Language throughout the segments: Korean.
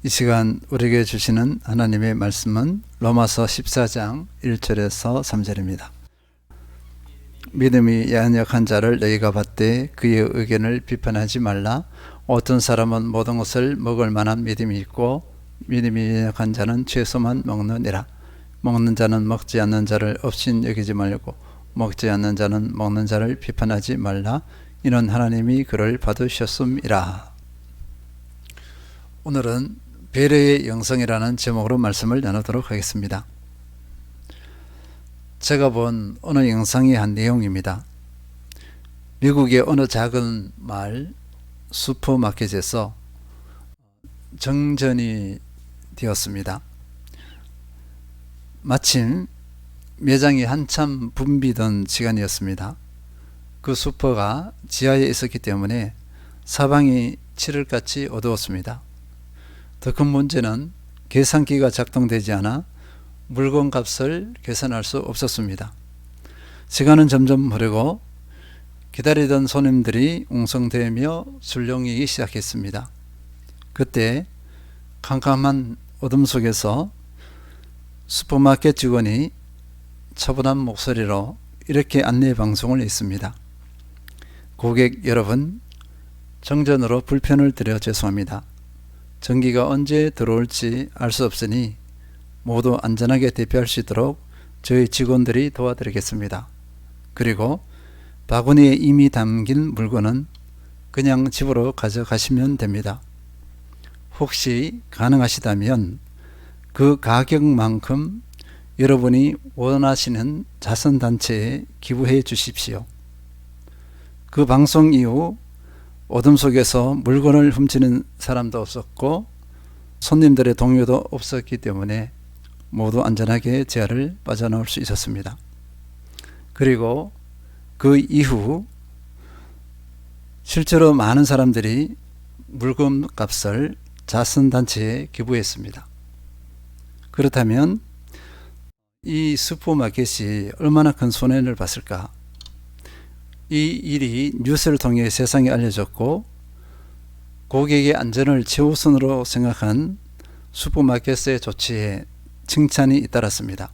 이 시간 우리에게 주시는 하나님의 말씀은 로마서 14장 1절에서 3절입니다. 믿음이 연약한 자를 너희가 받되 그의 의견을 비판하지 말라. 어떤 사람은 모든 것을 먹을 만한 믿음이 있고 믿음이 연약한 자는 채소만 먹느니라. 먹는 자는 먹지 않는 자를 업신 여기지 말고 먹지 않는 자는 먹는 자를 비판하지 말라. 이는 하나님이 그를 받으셨음이라. 오늘은 배려의 영성이라는 제목으로 말씀을 나누도록 하겠습니다. 제가 본 어느 영상의 한 내용입니다. 미국의 어느 작은 마을 슈퍼마켓에서 정전이 되었습니다. 마침 매장이 한참 붐비던 시간이었습니다. 그 슈퍼가 지하에 있었기 때문에 사방이 칠흑같이 어두웠습니다. 더 큰 문제는 계산기가 작동되지 않아 물건 값을 계산할 수 없었습니다. 시간은 점점 흐르고 기다리던 손님들이 웅성대며 술렁이기 시작했습니다. 그때 캄캄한 어둠 속에서 슈퍼마켓 직원이 차분한 목소리로 이렇게 안내 방송을 했습니다. 고객 여러분, 정전으로 불편을 드려 죄송합니다. 전기가 언제 들어올지 알 수 없으니 모두 안전하게 대피할 수 있도록 저희 직원들이 도와드리겠습니다. 그리고 바구니에 이미 담긴 물건은 그냥 집으로 가져가시면 됩니다. 혹시 가능하시다면 그 가격만큼 여러분이 원하시는 자선단체에 기부해 주십시오. 그 방송 이후 어둠 속에서 물건을 훔치는 사람도 없었고 손님들의 동요도 없었기 때문에 모두 안전하게 지하를 빠져나올 수 있었습니다. 그리고 그 이후 실제로 많은 사람들이 물건 값을 자선단체에 기부했습니다. 그렇다면 이 슈퍼마켓이 얼마나 큰 손해를 봤을까? 이 일이 뉴스를 통해 세상에 알려졌고 고객의 안전을 최우선으로 생각한 슈퍼마켓의 조치에 칭찬이 잇따랐습니다.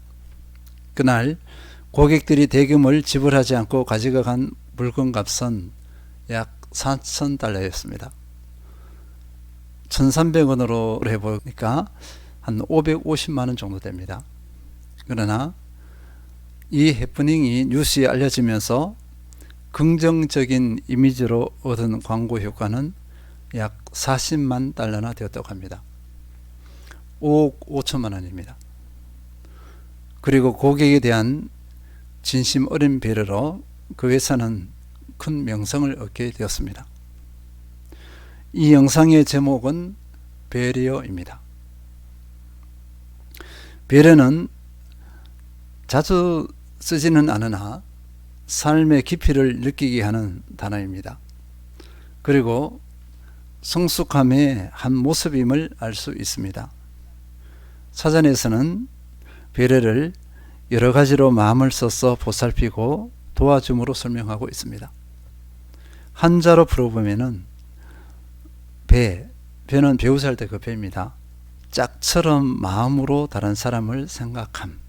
그날 고객들이 대금을 지불하지 않고 가져간 물건 값은 약 4,000달러였습니다. 1,300원으로 해보니까 한 550만원 정도 됩니다. 그러나 이 해프닝이 뉴스에 알려지면서 긍정적인 이미지로 얻은 광고 효과는 약 40만 달러나 되었다고 합니다. 5억 5천만 원입니다. 그리고 고객에 대한 진심 어린 배려로 그 회사는 큰 명성을 얻게 되었습니다. 이 영상의 제목은 배려입니다. 배려는 자주 쓰지는 않으나 삶의 깊이를 느끼게 하는 단어입니다. 그리고 성숙함의 한 모습임을 알 수 있습니다. 사전에서는 배려를 여러 가지로 마음을 써서 보살피고 도와줌으로 설명하고 있습니다. 한자로 풀어보면은 배는 배우자 할 때 그 배입니다. 짝처럼 마음으로 다른 사람을 생각함.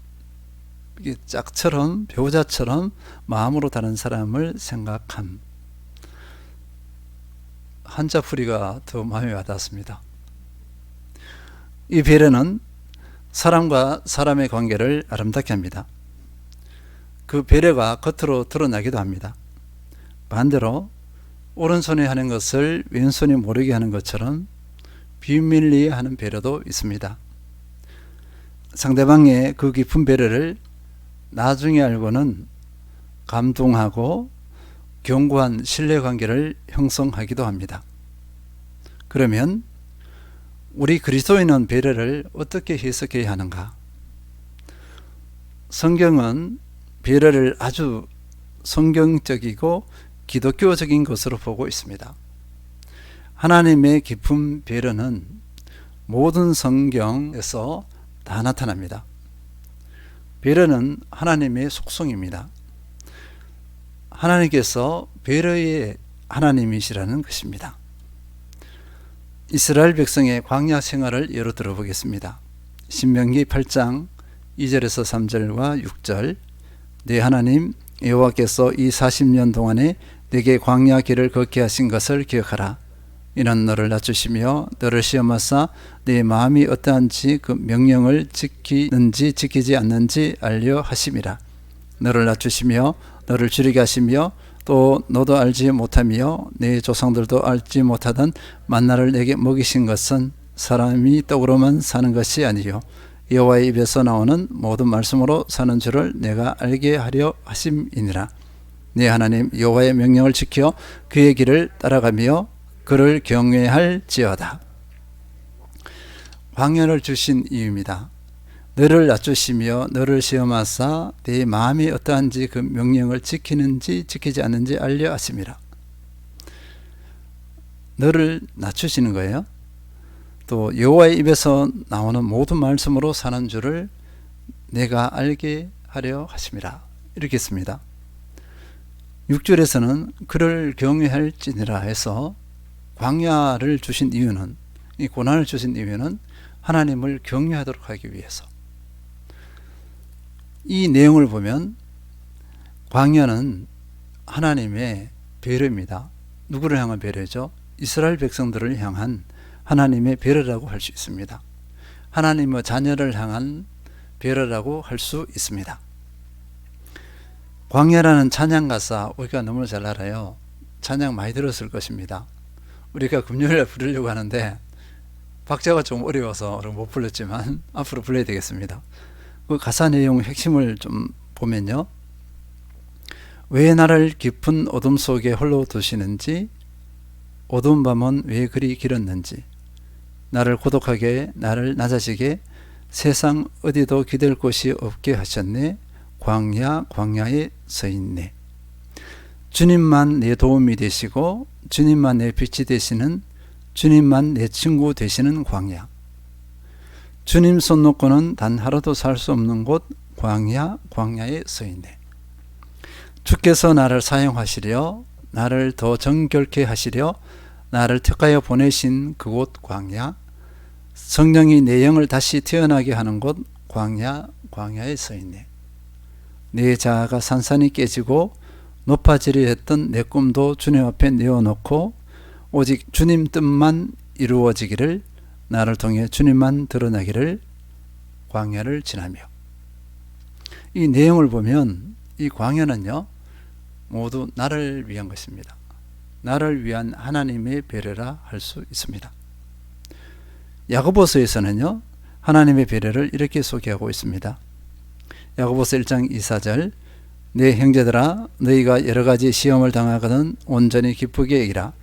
이게 짝처럼 배우자처럼 마음으로 다른 사람을 생각함. 한자풀이가 더 마음에 와닿았습니다. 이 배려는 사람과 사람의 관계를 아름답게 합니다. 그 배려가 겉으로 드러나기도 합니다. 반대로 오른손이 하는 것을 왼손이 모르게 하는 것처럼 비밀리에 하는 배려도 있습니다. 상대방의 그 깊은 배려를 나중에 알고는 감동하고 견고한 신뢰관계를 형성하기도 합니다. 그러면 우리 그리스도인은 배려를 어떻게 해석해야 하는가? 성경은 배려를 아주 성경적이고 기독교적인 것으로 보고 있습니다. 하나님의 깊은 배려는 모든 성경에서 다 나타납니다. 배려는 하나님의 속성입니다. 하나님께서 배려의 하나님이시라는 것입니다. 이스라엘 백성의 광야 생활을 예로 들어보겠습니다. 신명기 8장 2절에서 3절과 6절. 네 하나님 여호와께서 이 40년 동안에 네게 광야 길을 걷게 하신 것을 기억하라. 이는 너를 낮추시며 너를 시험하사 네 마음이 어떠한지 그 명령을 지키는지 지키지 않는지 알려 하심이라. 너를 낮추시며 너를 줄이게 하시며 또 너도 알지 못하며 네 조상들도 알지 못하던 만나를 내게 먹이신 것은 사람이 떡으로만 사는 것이 아니요 여호와의 입에서 나오는 모든 말씀으로 사는 줄을 내가 알게 하려 하심이니라. 네 하나님 여호와의 명령을 지켜 그의 길을 따라가며 그를 경외할지어다. 광야를 주신 이유입니다. 너를 낮추시며 너를 시험하사 네 마음이 어떠한지 그 명령을 지키는지 지키지 않는지 알려 하심이라. 너를 낮추시는 거예요. 또 여호와의 입에서 나오는 모든 말씀으로 사는 줄을 내가 알게 하려 하심이라. 이렇게 했습니다. 6절에서는 그를 경외할지니라 해서 광야를 주신 이유는, 이 고난을 주신 이유는 하나님을 경외하도록 하기 위해서. 이 내용을 보면 광야는 하나님의 배려입니다. 누구를 향한 배려죠? 이스라엘 백성들을 향한 하나님의 배려라고 할 수 있습니다. 하나님의 자녀를 향한 배려라고 할 수 있습니다. 광야라는 찬양 가사 우리가 너무 잘 알아요. 찬양 많이 들었을 것입니다. 우리가 금요일에 부르려고 하는데 박자가 좀 어려워서 못 불렀지만 앞으로 불러야 되겠습니다. 그 가사 내용 핵심을 좀 보면요. 왜 나를 깊은 어둠 속에 홀로 두시는지, 어두운 밤은 왜 그리 길었는지, 나를 고독하게 나를 낮아지게 세상 어디도 기댈 곳이 없게 하셨네. 광야에 서 있네. 주님만 내 도움이 되시고 주님만 내 빛이 되시는, 주님만 내 친구 되시는 광야. 주님 손 놓고는 단 하루도 살 수 없는 곳 광야에 서 있네. 주께서 나를 사용하시려, 나를 더 정결케 하시려 나를 택하여 보내신 그곳 광야, 성령이 내 영을 다시 태어나게 하는 곳 광야에 서 있네. 내 자아가 산산이 깨지고 높아지려 했던 내 꿈도 주님 앞에 내어놓고 오직 주님 뜻만 이루어지기를, 나를 통해 주님만 드러나기를 광야를 지나며. 이 내용을 보면 이 광야는요 모두 나를 위한 것입니다. 나를 위한 하나님의 배려라 할 수 있습니다. 야고보서에서는요 하나님의 배려를 이렇게 소개하고 있습니다. 야고보서 1장 2-4절. 내 형제들아 너희가 여러가지 시험을 당하거든 온전히 기쁘게 여기라.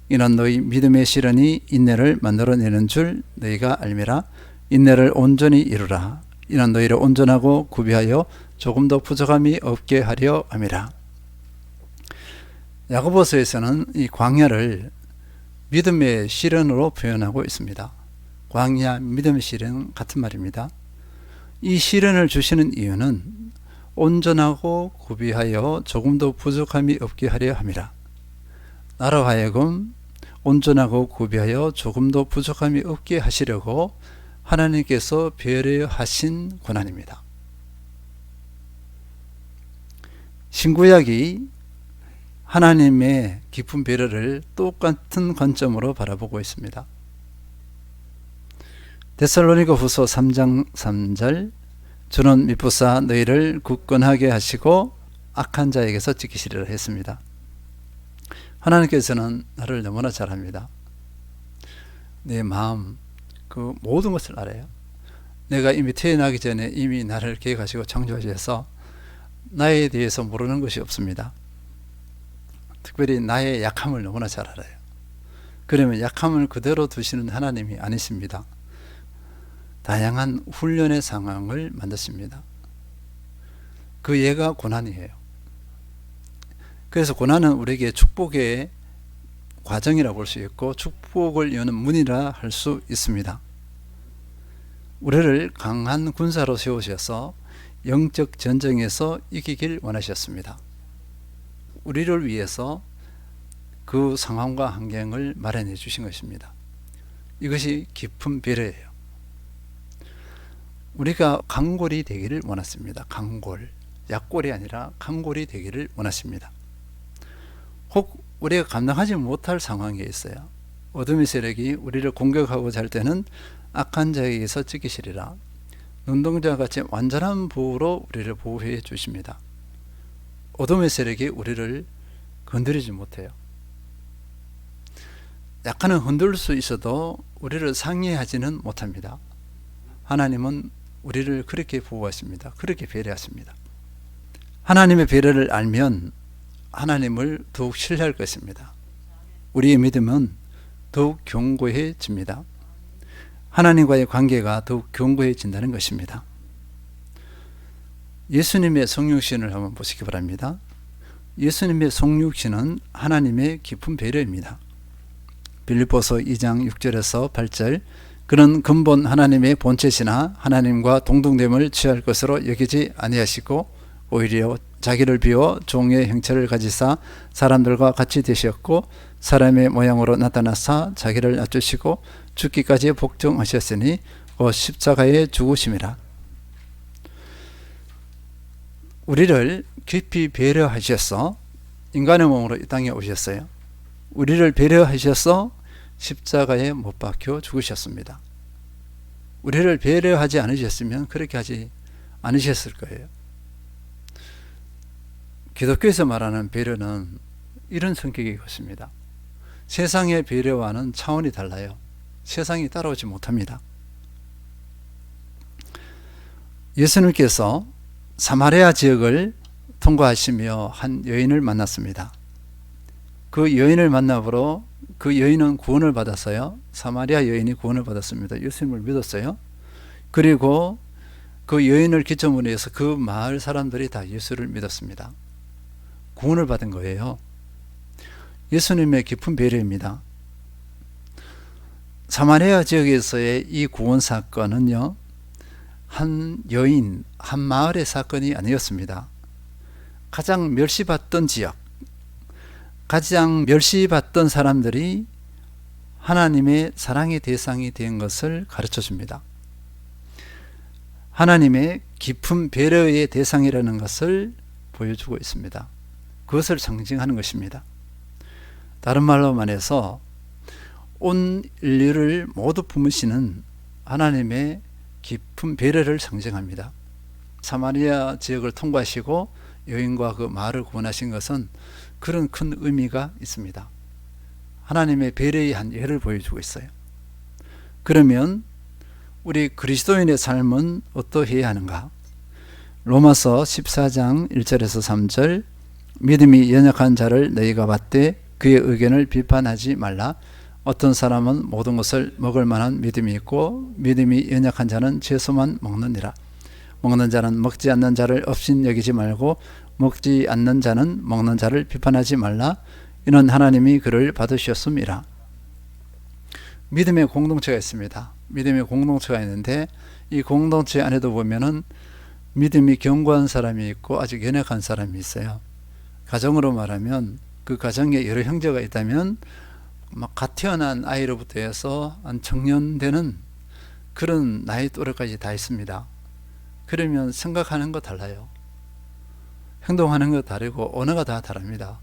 이는 너희 믿음의 시련이 인내를 만들어내는 줄 너희가 알미라. 인내를 온전히 이루라. 이는 너희를 온전하고 구비하여 조금도 부족함이 없게 하려 함이라. 야고보서에서는 이 광야를 믿음의 시련으로 표현하고 있습니다. 광야, 믿음의 시련 같은 말입니다. 이 시련을 주시는 이유는 온전하고 구비하여 조금도 부족함이 없게 하려 함이라. 나로 하여금 온전하고 구비하여 조금도 부족함이 없게 하시려고 하나님께서 배려하신 고난입니다. 신구약이 하나님의 깊은 배려를 똑같은 관점으로 바라보고 있습니다. 데살로니가 후서 3장 3절. 주는 미쁘사 너희를 굳건하게 하시고 악한 자에게서 지키시리라 했습니다. 하나님께서는 나를 너무나 잘합니다. 내 마음, 그 모든 것을 알아요. 내가 이미 태어나기 전에 이미 나를 계획하시고 창조하셔서 나에 대해서 모르는 것이 없습니다. 특별히 나의 약함을 너무나 잘 알아요. 그러면 약함을 그대로 두시는 하나님이 아니십니다. 다양한 훈련의 상황을 만드십니다. 그 예가 고난이에요. 그래서 고난은 우리에게 축복의 과정이라고 볼 수 있고 축복을 여는 문이라 할 수 있습니다. 우리를 강한 군사로 세우셔서 영적 전쟁에서 이기길 원하셨습니다. 우리를 위해서 그 상황과 환경을 마련해 주신 것입니다. 이것이 깊은 배려예요. 우리가 강골이 되기를 원했습니다. 강골, 약골이 아니라 강골이 되기를 원하십니다. 혹 우리가 감당하지 못할 상황에 있어요. 어둠의 세력이 우리를 공격하고자 할 때는 악한 자에게서 지키시리라. 눈동자 같이 완전한 보호로 우리를 보호해 주십니다. 어둠의 세력이 우리를 건드리지 못해요. 약간은 흔들 수 있어도 우리를 상해하지는 못합니다. 하나님은 우리를 그렇게 보호하십니다. 그렇게 배려하십니다. 하나님의 배려를 알면 하나님을 더욱 신뢰할 것입니다. 우리의 믿음은 더욱 견고해집니다. 하나님과의 관계가 더욱 견고해진다는 것입니다. 예수님의 성육신을 한번 보시기 바랍니다. 예수님의 성육신은 하나님의 깊은 배려입니다. 빌립보서 2장 6절에서 8절, 그는 근본 하나님의 본체시나 하나님과 동등됨을 취할 것으로 여기지 아니하시고 오히려 자기를 비워 종의 형체를 가지사 사람들과 같이 되셨고 사람의 모양으로 나타나사 자기를 낮추시고 죽기까지 복종하셨으니 곧 십자가에 죽으심이라. 우리를 깊이 배려하셔서 인간의 몸으로 이 땅에 오셨어요. 우리를 배려하셔서 십자가에 못 박혀 죽으셨습니다. 우리를 배려하지 않으셨으면 그렇게 하지 않으셨을 거예요. 기독교에서 말하는 배려는 이런 성격이 것입니다. 세상의 배려와는 차원이 달라요. 세상이 따라오지 못합니다. 예수님께서 사마리아 지역을 통과하시며 한 여인을 만났습니다. 그 여인을 만나보러 그 여인은 구원을 받았어요. 사마리아 여인이 구원을 받았습니다. 예수님을 믿었어요. 그리고 그 여인을 기점으로 해서 그 마을 사람들이 다 예수를 믿었습니다. 구원을 받은 거예요. 예수님의 깊은 배려입니다. 사마리아 지역에서의 이 구원 사건은요, 한 여인, 한 마을의 사건이 아니었습니다. 가장 멸시받던 지역, 가장 멸시받던 사람들이 하나님의 사랑의 대상이 된 것을 가르쳐 줍니다. 하나님의 깊은 배려의 대상이라는 것을 보여주고 있습니다. 그것을 상징하는 것입니다. 다른 말로 말해서 온 인류를 모두 품으시는 하나님의 깊은 배려를 상징합니다. 사마리아 지역을 통과하시고 여인과 그 마을을 구원하신 것은 그런 큰 의미가 있습니다. 하나님의 배려의 한 예를 보여주고 있어요. 그러면 우리 그리스도인의 삶은 어떠해야 하는가? 로마서 14장 1절에서 3절, 믿음이 연약한 자를 너희가 받되 그의 의견을 비판하지 말라. 어떤 사람은 모든 것을 먹을 만한 믿음이 있고 믿음이 연약한 자는 채소만 먹느니라. 먹는 자는 먹지 않는 자를 업신 여기지 말고 먹지 않는 자는 먹는 자를 비판하지 말라. 이는 하나님이 그를 받으셨음이라. 믿음의 공동체가 있습니다. 믿음의 공동체가 있는데 이 공동체 안에도 보면은 믿음이 견고한 사람이 있고 아직 연약한 사람이 있어요. 가정으로 말하면 그 가정에 여러 형제가 있다면 막 갓 태어난 아이로부터 해서 한 청년 되는 그런 나이 또래까지 다 있습니다. 그러면 생각하는 거 달라요. 행동하는 거 다르고 언어가 다 다릅니다.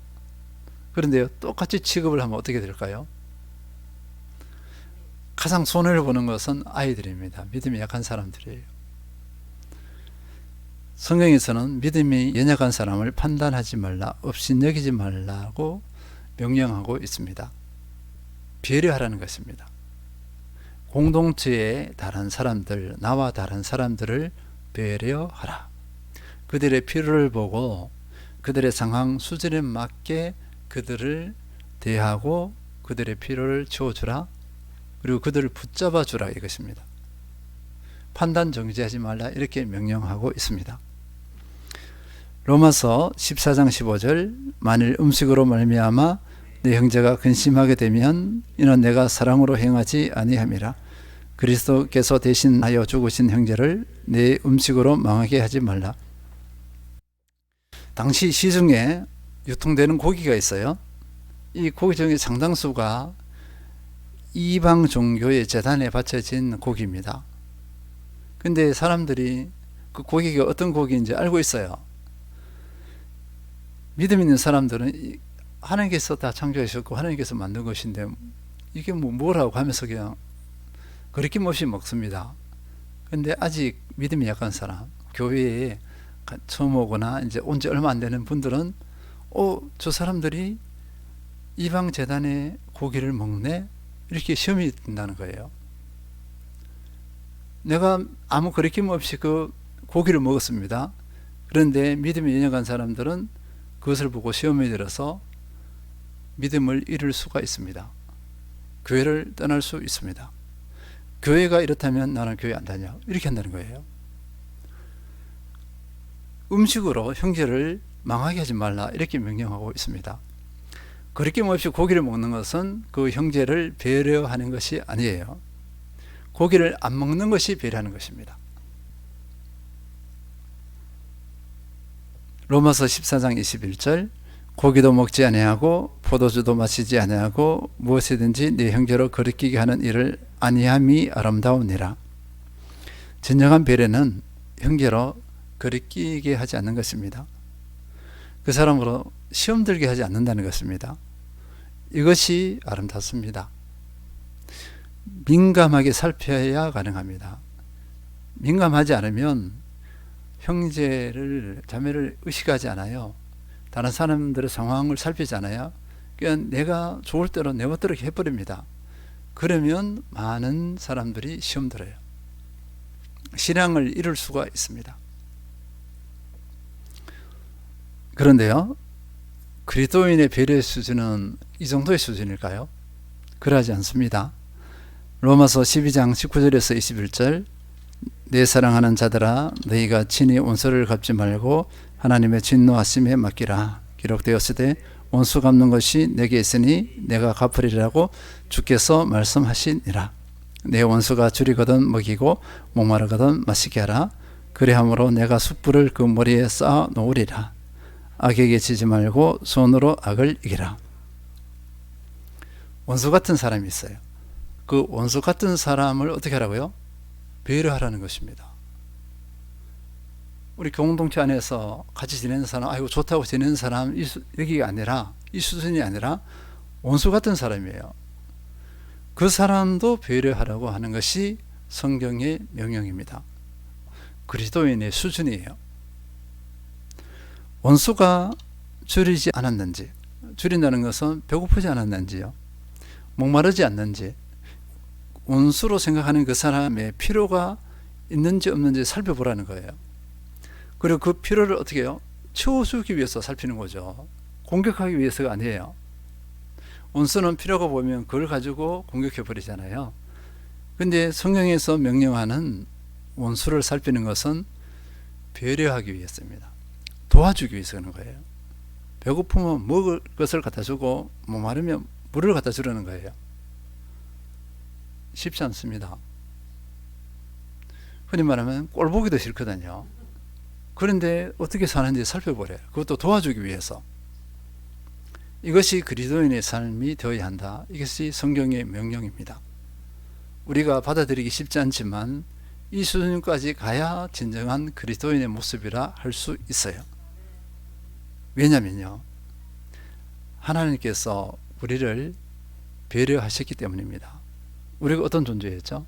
그런데 똑같이 취급을 하면 어떻게 될까요? 가장 손해를 보는 것은 아이들입니다. 믿음이 약한 사람들이에요. 성경에서는 믿음이 연약한 사람을 판단하지 말라, 업신여기지 말라고 명령하고 있습니다. 배려하라는 것입니다. 공동체의 다른 사람들, 나와 다른 사람들을 배려하라. 그들의 필요를 보고 그들의 상황 수준에 맞게 그들을 대하고 그들의 필요를 채워주라. 그리고 그들을 붙잡아 주라 이것입니다. 판단 정지하지 말라 이렇게 명령하고 있습니다. 로마서 14장 15절, 만일 음식으로 말미암아 내 형제가 근심하게 되면 이는 내가 사랑으로 행하지 아니함이라. 그리스도께서 대신하여 죽으신 형제를 내 음식으로 망하게 하지 말라. 당시 시중에 유통되는 고기가 있어요. 이 고기 중에 상당수가 이방 종교의 제단에 바쳐진 고기입니다. 근데 사람들이 그 고기가 어떤 고기인지 알고 있어요. 믿음 있는 사람들은 하나님께서 다 창조하셨고 하나님께서 만든 것인데 이게 뭐라고 하면서 그냥 거리낌 없이 먹습니다. 근데 아직 믿음이 약한 사람, 교회에 처음 오거나 이제 온 지 얼마 안 되는 분들은 저 사람들이 이방 제단의 고기를 먹네? 이렇게 시험이 든다는 거예요. 내가 아무 거리낌 없이 그 고기를 먹었습니다. 그런데 믿음이 연약한 사람들은 그것을 보고 시험에 들어서 믿음을 잃을 수가 있습니다. 교회를 떠날 수 있습니다. 교회가 이렇다면 나는 교회 안 다녀. 이렇게 한다는 거예요. 음식으로 형제를 망하게 하지 말라 이렇게 명령하고 있습니다. 거리낌 없이 고기를 먹는 것은 그 형제를 배려하는 것이 아니에요. 고기를 안 먹는 것이 배려하는 것입니다. 로마서 14장 21절 고기도 먹지 아니하고 포도주도 마시지 아니하고 무엇이든지 네 형제로 거리끼게 하는 일을 아니함이 아름다우니라. 진정한 배려는 형제로 거리끼게 하지 않는 것입니다. 그 사람으로 시험 들게 하지 않는다는 것입니다. 이것이 아름답습니다. 민감하게 살펴야 가능합니다. 민감하지 않으면 형제를 자매를 의식하지 않아요. 다른 사람들의 상황을 살피지 않아요. 그냥 내가 좋을 대로 내 멋대로 해버립니다. 그러면 많은 사람들이 시험 들어요. 신앙을 잃을 수가 있습니다. 그런데요, 그리스도인의 배려의 수준은 이 정도의 수준일까요? 그러하지 않습니다. 로마서 12장 19절에서 21절 내 사랑하는 자들아 너희가 친히 원수를 갚지 말고 하나님의 진노하심에 맡기라. 기록되었으되 원수 갚는 것이 내게 있으니 내가 갚으리라고 주께서 말씀하시니라. 내 원수가 줄이거든 먹이고 목마르거든 마시게 하라. 그리함으로 내가 숯불을 그 머리에 쌓아 놓으리라. 악에게 지지 말고 손으로 악을 이기라. 원수 같은 사람이 있어요. 그 원수 같은 사람을 어떻게 하라고요? 배려하라는 것입니다. 우리 공동체 안에서 같이 지내는 사람, 아이고 좋다고 지내는 사람 여기가 아니라, 이 수준이 아니라 원수 같은 사람이에요. 그 사람도 배려하라고 하는 것이 성경의 명령입니다. 그리스도인의 수준이에요. 원수가 줄이지 않았는지, 줄인다는 것은 배고프지 않았는지요, 목마르지 않는지, 원수로 생각하는 그 사람의 필요가 있는지 없는지 살펴보라는 거예요. 그리고 그 필요를 어떻게 해요? 채워주기 위해서 살피는 거죠. 공격하기 위해서가 아니에요. 원수는 필요가 보면 그걸 가지고 공격해 버리잖아요. 근데 성경에서 명령하는 원수를 살피는 것은 배려하기 위해서입니다. 도와주기 위해서 그런 거예요. 배고프면 먹을 것을 갖다 주고 목마르면 물을 갖다 주려는 거예요. 쉽지 않습니다. 흔히 말하면 꼴보기도 싫거든요. 그런데 어떻게 사는지 살펴보래요. 그것도 도와주기 위해서. 이것이 그리스도인의 삶이 되어야 한다. 이것이 성경의 명령입니다. 우리가 받아들이기 쉽지 않지만 이 수준까지 가야 진정한 그리스도인의 모습이라 할 수 있어요. 왜냐면요, 하나님께서 우리를 배려하셨기 때문입니다. 우리가 어떤 존재였죠?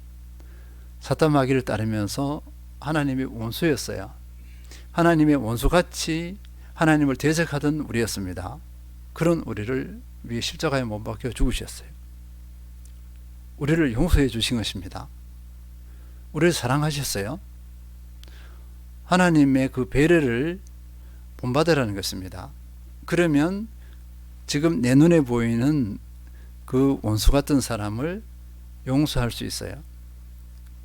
사탄 마귀를 따르면서 하나님의 원수였어요. 하나님의 원수같이 하나님을 대적하던 우리였습니다. 그런 우리를 위해 십자가에 못 박혀 죽으셨어요. 우리를 용서해 주신 것입니다. 우리를 사랑하셨어요. 하나님의 그 배려를 본받으라는 것입니다. 그러면 지금 내 눈에 보이는 그 원수 같은 사람을 용서할 수 있어요.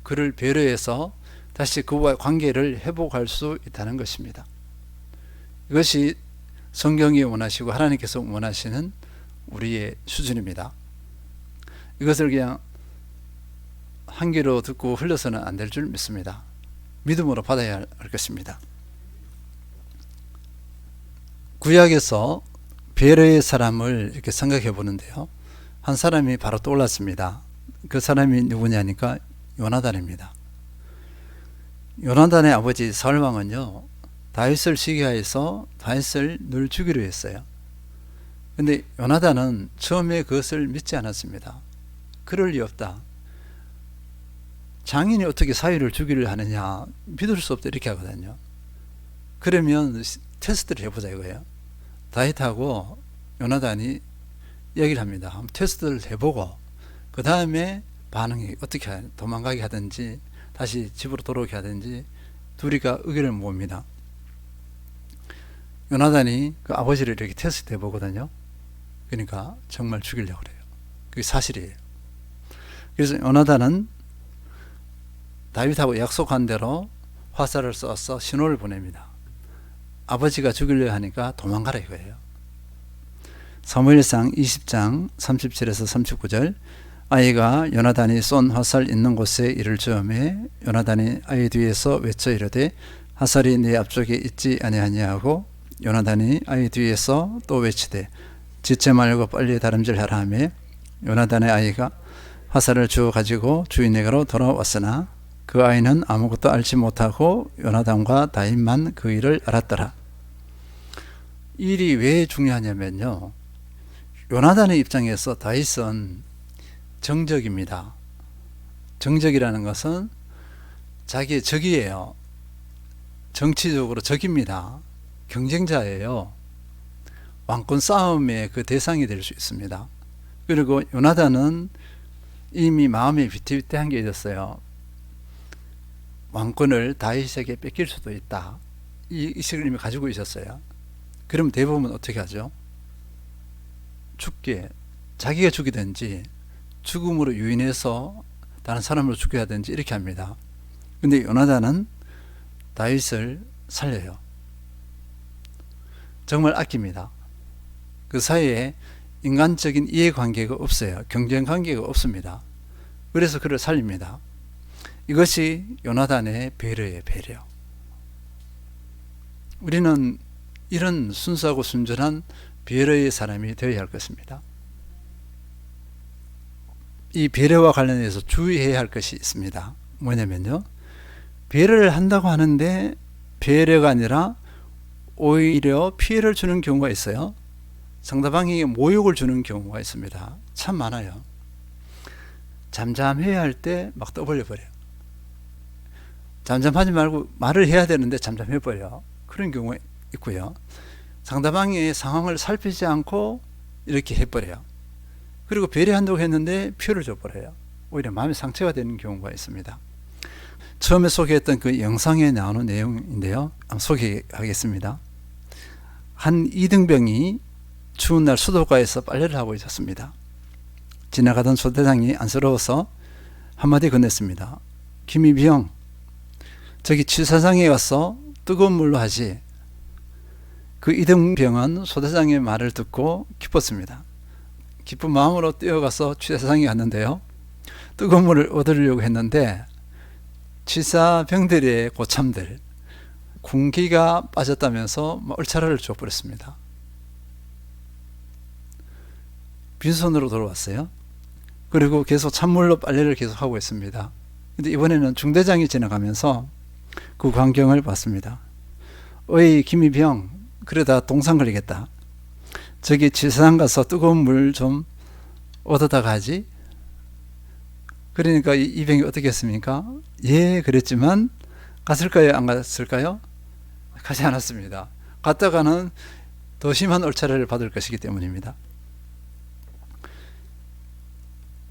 그를 배려해서 다시 그와 관계를 회복할 수 있다는 것입니다. 이것이 성경이 원하시고 하나님께서 원하시는 우리의 수준입니다. 이것을 그냥 한 귀로 듣고 흘려서는 안 될 줄 믿습니다. 믿음으로 받아야 할 것입니다. 구약에서 배려의 사람을 이렇게 생각해 보는데요, 한 사람이 바로 떠올랐습니다. 그 사람이 누구냐니까 요나단입니다. 요나단의 아버지 사울왕은요, 다윗을 시기하여서 다윗을 늘 죽이려 했어요. 근데 요나단은 처음에 그것을 믿지 않았습니다. 그럴 리 없다. 장인이 어떻게 사위를 죽이려 하느냐, 믿을 수 없다, 이렇게 하거든요. 그러면 테스트를 해보자 이거예요. 다윗하고 요나단이 얘기를 합니다. 한번 테스트를 해보고 그 다음에 반응이 어떻게 도망가게 하든지 다시 집으로 돌아오게 하든지 둘이가 의견을 모읍니다. 요나단이 그 아버지를 이렇게 테스트 해보거든요. 그러니까 정말 죽이려고 그래요. 그게 사실이에요. 그래서 요나단은 다윗하고 약속한 대로 화살을 쏘아서 신호를 보냅니다. 아버지가 죽이려 하니까 도망가라 이거예요. 사무엘상 20장 37에서 39절, 아이가 요나단이 쏜 화살 있는 곳에 이를 즈음에 요나단이 아이 뒤에서 외쳐 이르되 화살이 네 앞쪽에 있지 아니하냐고, 요나단이 아이 뒤에서 또 외치되 지체 말고 빨리 다름질하라 하며, 요나단의 아이가 화살을 주워 가지고 주인에게로 돌아왔으나 그 아이는 아무것도 알지 못하고 요나단과 다윗만 그 일을 알았더라. 이 일이 왜 중요하냐면요, 요나단의 입장에서 다윗은 정적입니다. 정적이라는 것은 자기의 적이에요. 정치적으로 적입니다. 경쟁자예요. 왕권 싸움의 그 대상이 될 수 있습니다. 그리고 요나단은 이미 마음에 비태비태한 게 있었어요. 왕권을 다윗에게 뺏길 수도 있다, 이 의식을 이미 가지고 있었어요. 그럼 대부분 어떻게 하죠? 죽게, 자기가 죽이든지 죽음으로 유인해서 다른 사람으로 죽여야 하든지 이렇게 합니다. 근데 요나단은 다윗을 살려요. 정말 아낍니다. 그 사이에 인간적인 이해관계가 없어요. 경쟁관계가 없습니다. 그래서 그를 살립니다. 이것이 요나단의 배려예요. 배려. 우리는 이런 순수하고 순전한 배려의 사람이 되어야 할 것입니다. 이 배려와 관련해서 주의해야 할 것이 있습니다. 뭐냐면요, 배려를 한다고 하는데 배려가 아니라 오히려 피해를 주는 경우가 있어요. 상대방에게 모욕을 주는 경우가 있습니다. 참 많아요. 잠잠해야 할 때 막 떠벌려 버려요. 잠잠하지 말고 말을 해야 되는데 잠잠해 버려. 그런 경우가 있고요. 상대방의 상황을 살피지 않고 이렇게 해버려요. 그리고 배려한다고 했는데 피해를 줘버려요. 오히려 마음의 상처가 되는 경우가 있습니다. 처음에 소개했던 그 영상에 나오는 내용인데요, 한번 소개하겠습니다. 한 이등병이 추운 날 수도가에서 빨래를 하고 있었습니다. 지나가던 소대장이 안쓰러워서 한마디 건넸습니다. 김이병, 저기 취사장에 가서 뜨거운 물로 하지. 그 이등병은 소대장의 말을 듣고 기뻤습니다. 기쁜 마음으로 뛰어가서 취사장에 갔는데요, 뜨거운 물을 얻으려고 했는데 취사병들의 고참들, 군기가 빠졌다면서 얼차려를 줘버렸습니다. 빈손으로 돌아왔어요. 그리고 계속 찬물로 빨래를 계속 하고 있습니다. 근데 이번에는 중대장이 지나가면서 그 광경을 봤습니다. 어이 김이병, 그러다 동상 걸리겠다. 저기 취사장 가서 뜨거운 물 좀 얻어다 가지. 그러니까 이 병이 어떻게 했습니까? 예, 그랬지만 갔을까요? 안 갔을까요? 가지 않았습니다. 갔다가는 더 심한 얼차려를 받을 것이기 때문입니다.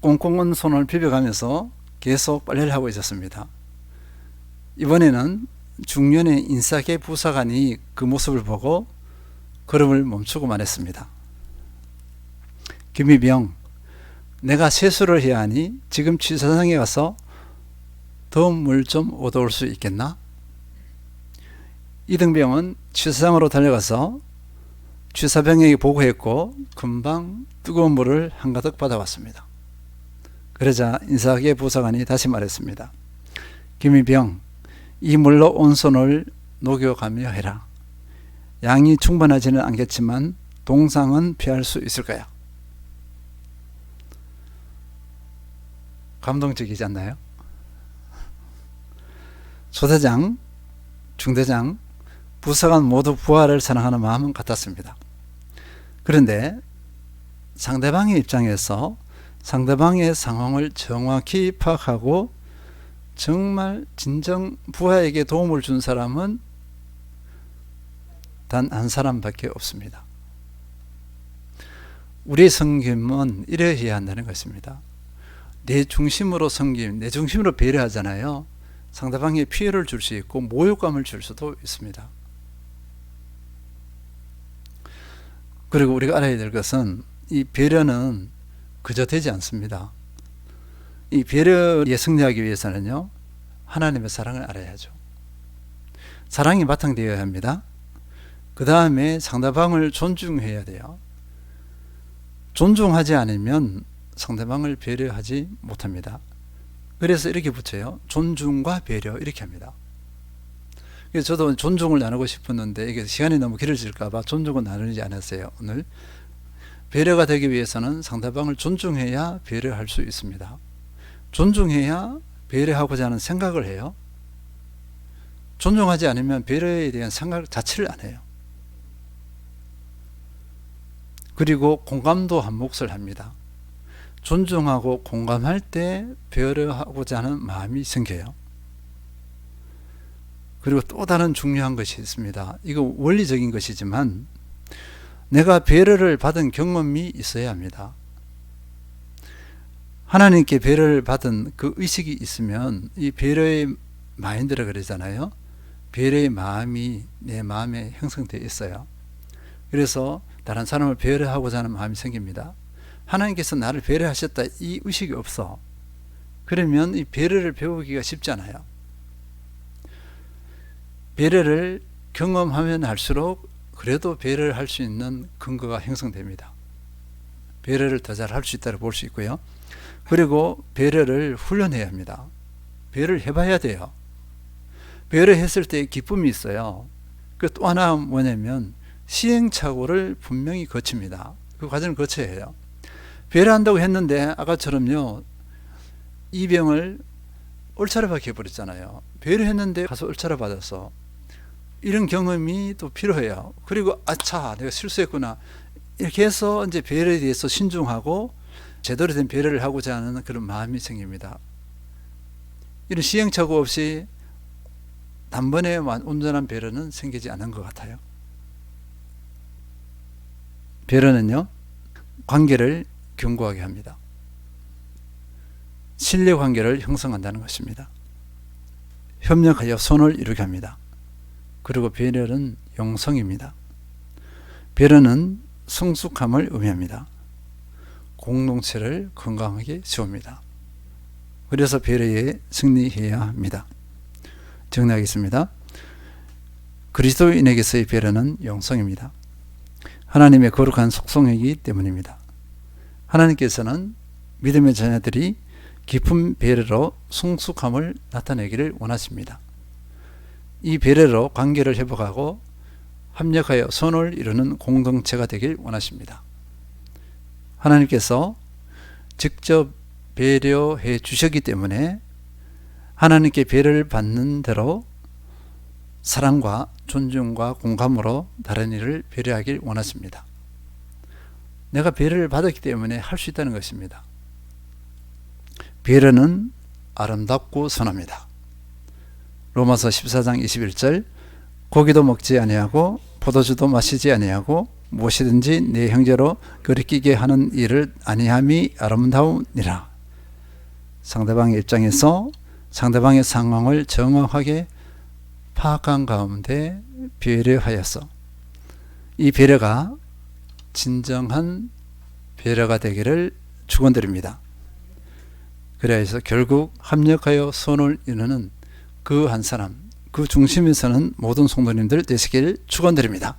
꽁꽁한 손을 비벼가면서 계속 빨래를 하고 있었습니다. 이번에는 중년의 인사계 부사관이 그 모습을 보고 걸음을 멈추고 말했습니다. 김이병, 내가 세수를 해야 하니 지금 취사장에 가서 더운 물 좀 얻어올 수 있겠나? 이등병은 취사장으로 달려가서 취사병에게 보고했고 금방 뜨거운 물을 한가득 받아왔습니다. 그러자 인사계 부사관이 다시 말했습니다. 김이병, 이 물로 온손을 녹여가며 해라. 양이 충분하지는 않겠지만 동상은 피할 수 있을 거야. 감동적이지 않나요? 소대장, 중대장, 부사관 모두 부하를 사랑하는 마음은 같았습니다. 그런데 상대방의 입장에서 상대방의 상황을 정확히 파악하고 정말 진정 부하에게 도움을 준 사람은 단 한 사람밖에 없습니다. 우리의 섬김은 이래야 한다는 것입니다. 내 중심으로 섬김, 내 중심으로 배려하잖아요. 상대방에 피해를 줄 수 있고 모욕감을 줄 수도 있습니다. 그리고 우리가 알아야 될 것은 이 배려는 그저 되지 않습니다. 이 배려에 승리하기 위해서는요, 하나님의 사랑을 알아야죠. 사랑이 바탕되어야 합니다. 그 다음에 상대방을 존중해야 돼요. 존중하지 않으면 상대방을 배려하지 못합니다. 그래서 이렇게 붙여요. 존중과 배려, 이렇게 합니다. 그래서 저도 존중을 나누고 싶었는데 이게 시간이 너무 길어질까봐 존중은 나누지 않았어요. 오늘 배려가 되기 위해서는 상대방을 존중해야 배려할 수 있습니다. 존중해야 배려하고자 하는 생각을 해요. 존중하지 않으면 배려에 대한 생각 자체를 안 해요. 그리고 공감도 한 몫을 합니다. 존중하고 공감할 때 배려하고자 하는 마음이 생겨요. 그리고 또 다른 중요한 것이 있습니다. 이거 원리적인 것이지만 내가 배려를 받은 경험이 있어야 합니다. 하나님께 배려를 받은 그 의식이 있으면 이 배려의 마인드라 그러잖아요. 배려의 마음이 내 마음에 형성되어 있어요. 그래서 다른 사람을 배려하고자 하는 마음이 생깁니다. 하나님께서 나를 배려하셨다, 이 의식이 없어. 그러면 이 배려를 배우기가 쉽잖아요. 배려를 경험하면 할수록 그래도 배려를 할 수 있는 근거가 형성됩니다. 배려를 더 잘 할 수 있다고 볼 수 있고요. 그리고 배려를 훈련해야 합니다. 배려를 해봐야 돼요. 배려했을 때 기쁨이 있어요. 그 또 하나 뭐냐면 시행착오를 분명히 거칩니다. 그 과정을 거쳐야 해요. 배려한다고 했는데 아까처럼요, 이 병을 얼차려 받게 해버렸잖아요. 배려했는데 가서 얼차려 받았어. 이런 경험이 또 필요해요. 그리고 아차, 내가 실수했구나, 이렇게 해서 이제 배려에 대해서 신중하고 제대로 된 배려를 하고자 하는 그런 마음이 생깁니다. 이런 시행착오 없이 단번에 온전한 배려는 생기지 않은 것 같아요. 배려는요, 관계를 견고하게 합니다. 신뢰 관계를 형성한다는 것입니다. 협력하여 선을 이루게 합니다. 그리고 배려는 영성입니다. 배려는 성숙함을 의미합니다. 공동체를 건강하게 세웁니다. 그래서 배려에 승리해야 합니다. 정리하겠습니다. 그리스도인에게서의 배려는 영성입니다. 하나님의 거룩한 속성이기 때문입니다. 하나님께서는 믿음의 자녀들이 깊은 배려로 성숙함을 나타내기를 원하십니다. 이 배려로 관계를 회복하고 합력하여 선을 이루는 공동체가 되길 원하십니다. 하나님께서 직접 배려해 주셨기 때문에 하나님께 배려를 받는 대로 사랑과 존중과 공감으로 다른 이를 배려하길 원하십니다. 내가 배려를 받았기 때문에 할 수 있다는 것입니다. 배려는 아름답고 선합니다. 로마서 14장 21절, 고기도 먹지 아니하고 포도주도 마시지 아니하고 무엇이든지 내 형제로 거리끼게 하는 일을 아니함이 아름다우니라. 상대방의 입장에서 상대방의 상황을 정확하게 파악한 가운데 배려하여서 이 배려가 진정한 배려가 되기를 축원드립니다. 그래서 결국 합력하여 선을 이루는 그 한 사람, 그 중심에서는 모든 성도님들 되시길 축원드립니다.